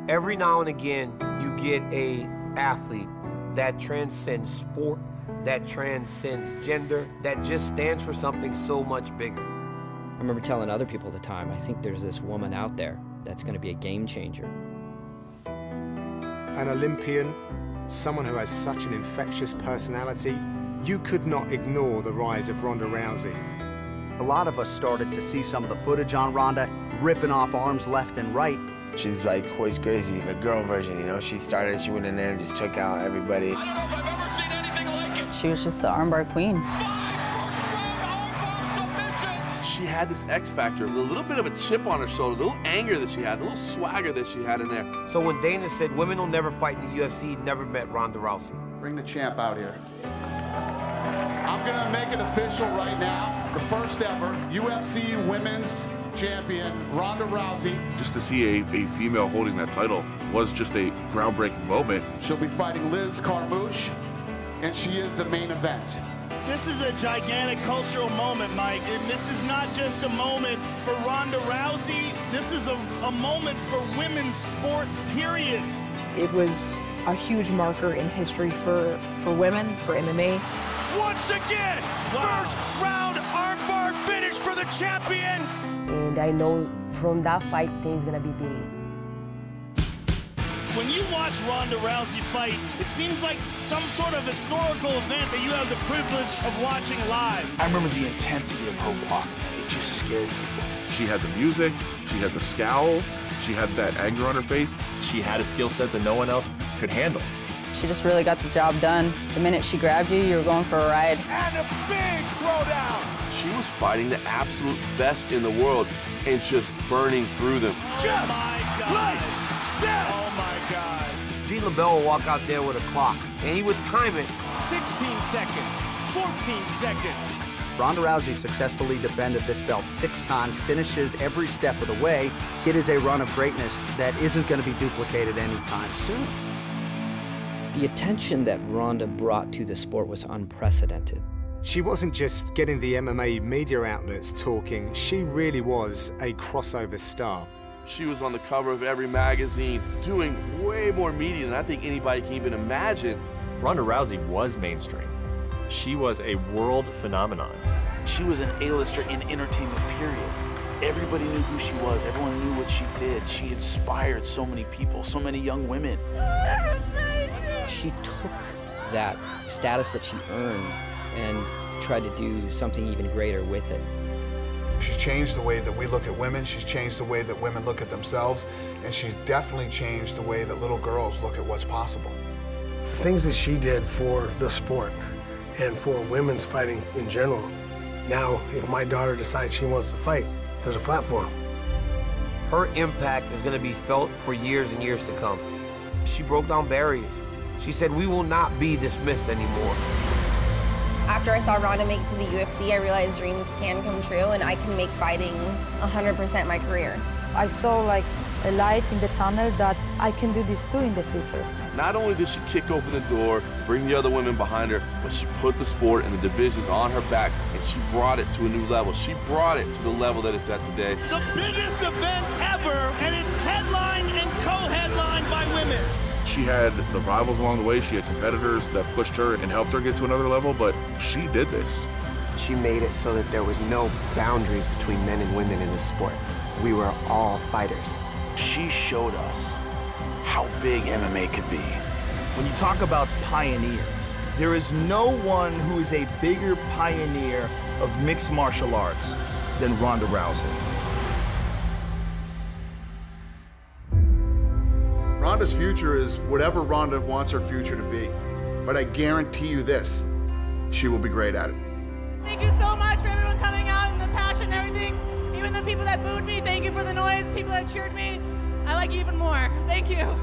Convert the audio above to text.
Every now and again, you get an athlete that transcends sport, that transcends gender, that just stands for something so much bigger. I remember telling other people at the time, I think there's this woman out there that's going to be a game changer. An Olympian, someone who has such an infectious personality, you could not ignore the rise of Ronda Rousey. A lot of us started to see some of the footage on Ronda, ripping off arms left and right. She's like Hoist Gracie, the girl version, you know? She went in there and just took out everybody. I don't know if I've ever seen anything like it. She was just the armbar queen. 5 first-round armbar submissions. She had this X factor, a little bit of a chip on her shoulder, a little anger that she had, a little swagger that she had in there. So when Dana said women will never fight in the UFC, he never met Ronda Rousey. Bring the champ out here. I'm gonna make it official right now. The first ever UFC Women's Champion, Ronda Rousey. Just to see a female holding that title was just a groundbreaking moment. She'll be fighting Liz Carmouche, and she is the main event. This is a gigantic cultural moment, Mike, and this is not just a moment for Ronda Rousey. This is a moment for women's sports, period. It was a huge marker in history for women, for MMA. Once again, first round armbar finish for the champion. And I know from that fight, things gonna be big. When you watch Ronda Rousey fight, it seems like some sort of historical event that you have the privilege of watching live. I remember the intensity of her walk. It just scared people. She had the music, she had the scowl, she had that anger on her face. She had a skill set that no one else could handle. She just really got the job done. The minute she grabbed you, you were going for a ride. And a big throwdown. She was fighting the absolute best in the world and just burning through them. Just like that. Oh my God. Gene LaBelle would walk out there with a clock, and he would time it. 16 seconds, 14 seconds. Ronda Rousey successfully defended this belt 6 times, finishes every step of the way. It is a run of greatness that isn't going to be duplicated anytime soon. The attention that Ronda brought to the sport was unprecedented. She wasn't just getting the MMA media outlets talking, she really was a crossover star. She was on the cover of every magazine, doing way more media than I think anybody can even imagine. Ronda Rousey was mainstream. She was a world phenomenon. She was an A-lister in entertainment, period. Everybody knew who she was. Everyone knew what she did. She inspired so many people, so many young women. She took that status that she earned and tried to do something even greater with it. She's changed the way that we look at women, she's changed the way that women look at themselves, and she's definitely changed the way that little girls look at what's possible. The things that she did for the sport and for women's fighting in general. Now, if my daughter decides she wants to fight, there's a platform. Her impact is gonna be felt for years and years to come. She broke down barriers. She said, we will not be dismissed anymore. After I saw Ronda make it to the UFC, I realized dreams can come true and I can make fighting 100% my career. I saw like a light in the tunnel that I can do this too in the future. Not only did she kick open the door, bring the other women behind her, but she put the sport and the divisions on her back, and she brought it to a new level. She brought it to the level that it's at today. The biggest event ever, and it's headlined and co-headlined by women. She had the rivals along the way, she had competitors that pushed her and helped her get to another level, but she did this. She made it so that there was no boundaries between men and women in this sport. We were all fighters. She showed us how big MMA could be. When you talk about pioneers, there is no one who is a bigger pioneer of mixed martial arts than Ronda Rousey. Ronda's future is whatever Ronda wants her future to be. But I guarantee you this, she will be great at it. Thank you so much for everyone coming out and the passion and everything. Even the people that booed me, thank you for the noise. People that cheered me, I like you even more. Thank you.